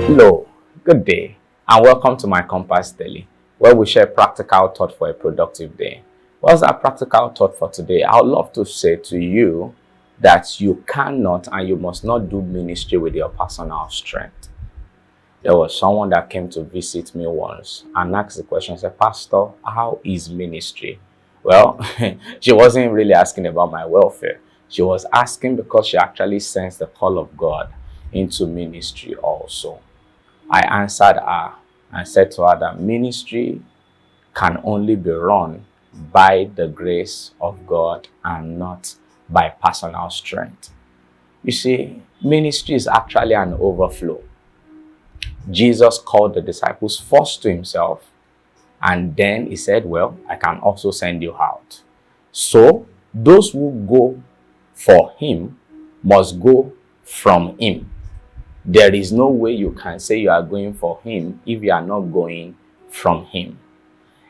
Hello, good day, and welcome to my Compass Daily, where we share practical thought for a productive day. What's our practical thought for today? I would love to say to you that you cannot and you must not do ministry with your personal strength. There was someone that came to visit me once and asked the question, said, Pastor, how is ministry? Well, she wasn't really asking about my welfare. She was asking because she actually sensed the call of God into ministry also. I answered her and said to her that ministry can only be run by the grace of God and not by personal strength. You see, ministry is actually an overflow. Jesus called the disciples first to himself, and then he said, well, I can also send you out. So those who go for him must go from him. There is no way you can say you are going for him if you are not going from him.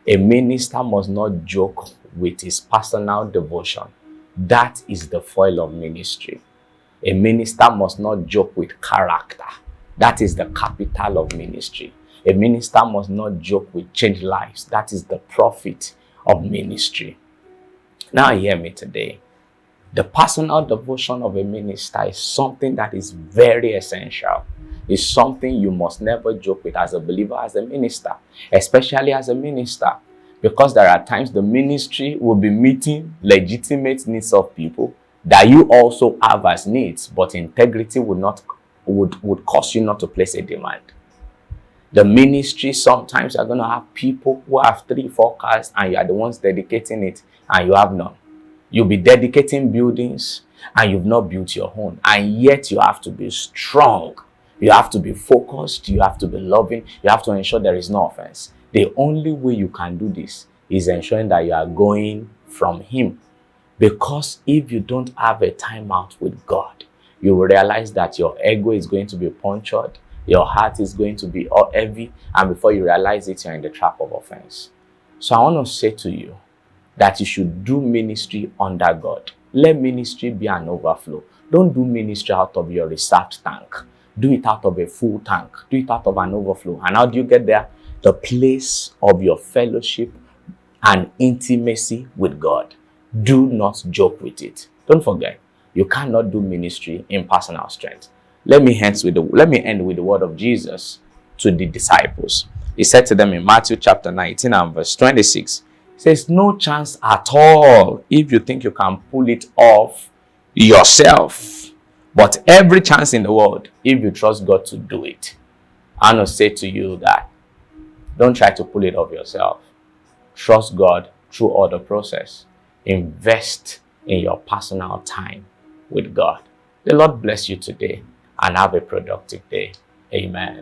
A minister must not joke with his personal devotion. That is the foil of ministry. A minister must not joke with character. That is the capital of ministry. A minister must not joke with changed lives. That is the profit of ministry. Now hear me today. The personal devotion of a minister is something that is very essential. It's something you must never joke with as a believer, as a minister, especially as a minister, because there are times the ministry will be meeting legitimate needs of people that you also have as needs, but integrity would cause you not to place a demand. The ministry sometimes are going to have people who have 3-4 cars and you are the ones dedicating it and you have none. You'll be dedicating buildings and you've not built your own. And yet you have to be strong. You have to be focused. You have to be loving. You have to ensure there is no offense. The only way you can do this is ensuring that you are going from him. Because if you don't have a timeout with God, you will realize that your ego is going to be punctured. Your heart is going to be all heavy. And before you realize it, you're in the trap of offense. So I want to say to you, that you should do ministry under God. Let ministry be an overflow. Don't do ministry out of your reserved tank. Do it out of a full tank. Do it out of an overflow. And how do you get there? The place of your fellowship and intimacy with God. Do not joke with it. Don't forget, you cannot do ministry in personal strength. Let me end with the word of Jesus to the disciples. He said to them in Matthew chapter 19 and verse 26, says, no chance at all if you think you can pull it off yourself. But every chance in the world if you trust God to do it. I want to say to you that don't try to pull it off yourself. Trust God through all the process. Invest in your personal time with God. The Lord bless you today and have a productive day. Amen.